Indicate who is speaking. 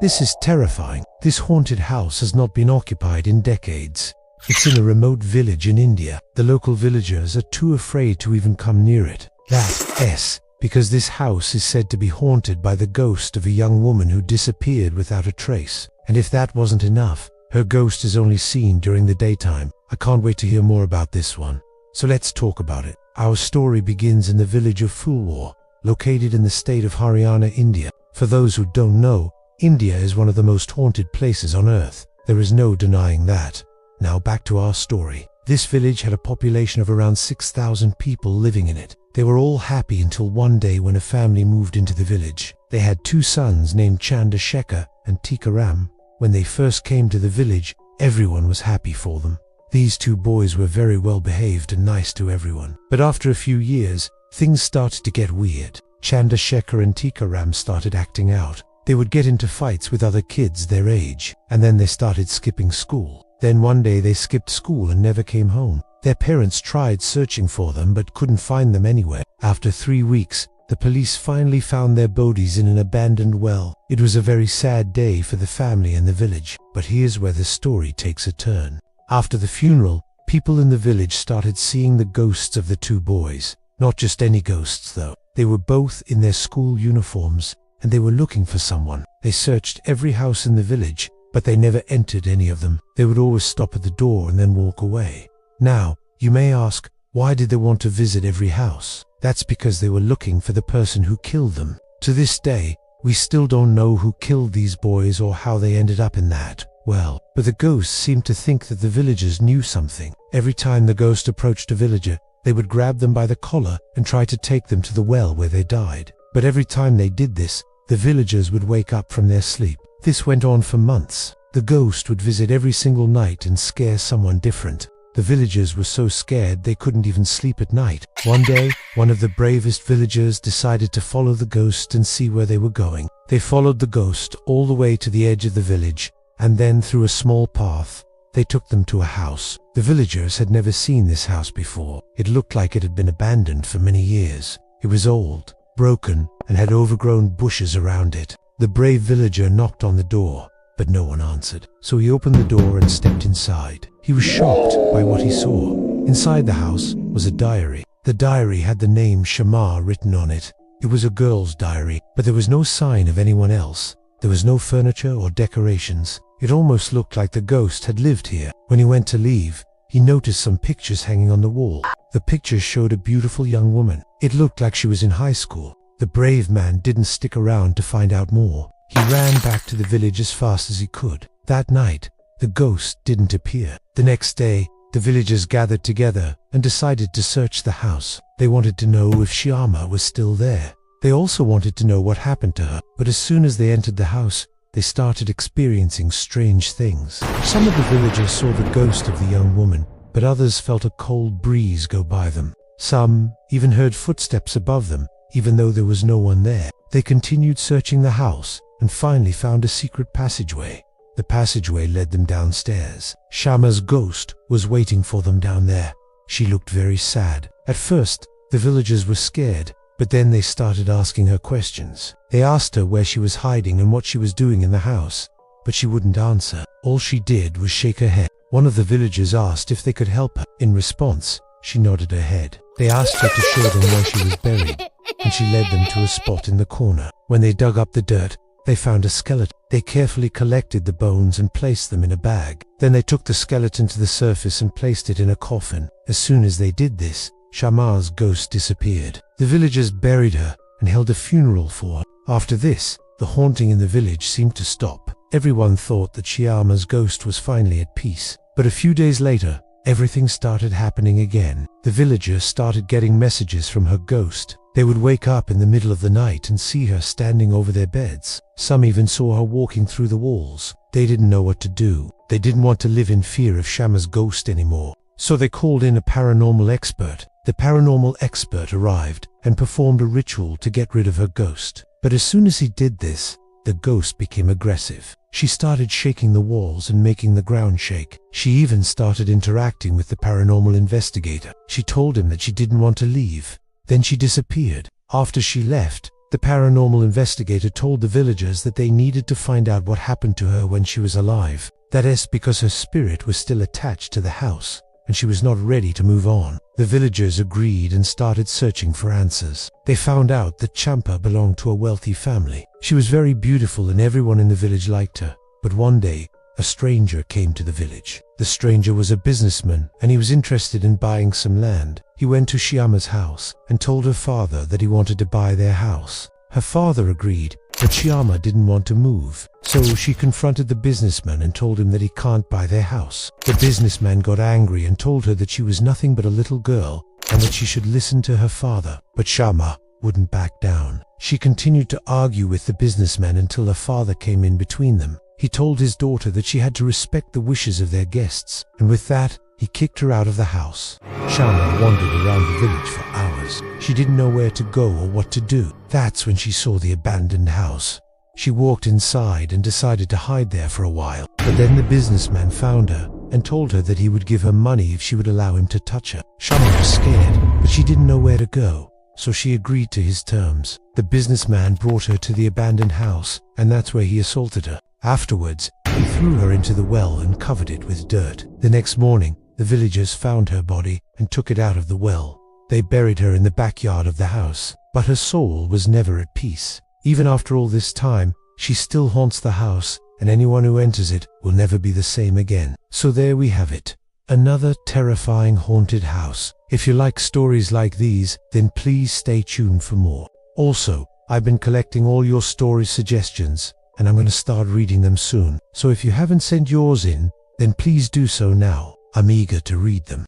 Speaker 1: This is terrifying. This haunted house has not been occupied in decades. It's in a remote village in India. The local villagers are too afraid to even come near it. That's because this house is said to be haunted by the ghost of a young woman who disappeared without a trace. And if that wasn't enough, her ghost is only seen during the daytime. I can't wait to hear more about this one. So let's talk about it. Our story begins in the village of Fulwar, located in the state of Haryana, India. For those who don't know, India is one of the most haunted places on earth. There is no denying that. Now back to our story. This village had a population of around 6,000 people living in it. They were all happy until one day when a family moved into the village. They had 2 sons named Chandrasekhar and Tikaram. When they first came to the village, everyone was happy for them. These 2 boys were very well behaved and nice to everyone. But after a few years, things started to get weird. Chandrasekhar and Tikaram started acting out. They would get into fights with other kids their age, and then they started skipping school. Then one day they skipped school and never came home. Their parents tried searching for them but couldn't find them anywhere. After 3 weeks, the police finally found their bodies in an abandoned well. It was a very sad day for the family and the village. But here's where the story takes a turn. After the funeral, people in the village started seeing the ghosts of the 2 boys. Not just any ghosts though. They were both in their school uniforms, and they were looking for someone. They searched every house in the village, but they never entered any of them. They would always stop at the door and then walk away. Now, you may ask, why did they want to visit every house? That's because they were looking for the person who killed them. To this day, we still don't know who killed these boys or how they ended up in that. Well, but the ghosts seemed to think that the villagers knew something. Every time the ghost approached a villager, they would grab them by the collar and try to take them to the well where they died. But every time they did this, the villagers would wake up from their sleep. This went on for months. The ghost would visit every single night and scare someone different. The villagers were so scared they couldn't even sleep at night. One day, one of the bravest villagers decided to follow the ghost and see where they were going. They followed the ghost all the way to the edge of the village, and then through a small path, they took them to a house. The villagers had never seen this house before. It looked like it had been abandoned for many years. It was old, broken, and had overgrown bushes around it. The brave villager knocked on the door, but no one answered. So he opened the door and stepped inside. He was shocked by what he saw. Inside the house was a diary. The diary had the name Shyama written on it. It was a girl's diary, but there was no sign of anyone else. There was no furniture or decorations. It almost looked like the ghost had lived here. When he went to leave, he noticed some pictures hanging on the wall. The pictures showed a beautiful young woman. It looked like she was in high school. The brave man didn't stick around to find out more. He ran back to the village as fast as he could. That night, the ghost didn't appear. The next day, the villagers gathered together and decided to search the house. They wanted to know if Shyama was still there. They also wanted to know what happened to her. But as soon as they entered the house, they started experiencing strange things. Some of the villagers saw the ghost of the young woman, but others felt a cold breeze go by them. Some even heard footsteps above them, even though there was no one there. They continued searching the house and finally found a secret passageway. The passageway led them downstairs. Shyama's ghost was waiting for them down there. She looked very sad. At first, the villagers were scared, but then they started asking her questions. They asked her where she was hiding and what she was doing in the house, but she wouldn't answer. All she did was shake her head. One of the villagers asked if they could help her. In response, she nodded her head. They asked her to show them where she was buried, and she led them to a spot in the corner. When they dug up the dirt, they found a skeleton. They carefully collected the bones and placed them in a bag. Then they took the skeleton to the surface and placed it in a coffin. As soon as they did this, Shyama's ghost disappeared. The villagers buried her and held a funeral for her. After this, the haunting in the village seemed to stop. Everyone thought that Shyama's ghost was finally at peace. But a few days later, everything started happening again. The villagers started getting messages from her ghost. They would wake up in the middle of the night and see her standing over their beds. Some even saw her walking through the walls. They didn't know what to do. They didn't want to live in fear of Shyama's ghost anymore. So they called in a paranormal expert. The paranormal expert arrived and performed a ritual to get rid of her ghost. But as soon as he did this, the ghost became aggressive. She started shaking the walls and making the ground shake. She even started interacting with the paranormal investigator. She told him that she didn't want to leave. Then she disappeared. After she left, The paranormal investigator told the villagers that they needed to find out what happened to her when she was alive. That is because her spirit was still attached to the house, and she was not ready to move on. The villagers agreed and started searching for answers. They found out that Champa belonged to a wealthy family. She was very beautiful and everyone in the village liked her. But one day, a stranger came to the village. The stranger was a businessman and he was interested in buying some land. He went to Shyama's house and told her father that he wanted to buy their house. Her father agreed, but Shyama didn't want to move. So she confronted the businessman and told him that he can't buy their house. The businessman got angry and told her that she was nothing but a little girl and that she should listen to her father. But Shyama wouldn't back down. She continued to argue with the businessman until her father came in between them. He told his daughter that she had to respect the wishes of their guests, and with that, he kicked her out of the house. Shyama wandered around the village for hours. She didn't know where to go or what to do. That's when she saw the abandoned house. She walked inside and decided to hide there for a while. But then the businessman found her and told her that he would give her money if she would allow him to touch her. Shyama was scared, but she didn't know where to go, so she agreed to his terms. The businessman brought her to the abandoned house, and that's where he assaulted her. Afterwards, he threw her into the well and covered it with dirt. The next morning, the villagers found her body and took it out of the well. They buried her in the backyard of the house, but her soul was never at peace. Even after all this time, she still haunts the house, and anyone who enters it will never be the same again. So there we have it. Another terrifying haunted house. If you like stories like these, then please stay tuned for more. Also, I've been collecting all your story suggestions, and I'm going to start reading them soon. So if you haven't sent yours in, then please do so now. I'm eager to read them.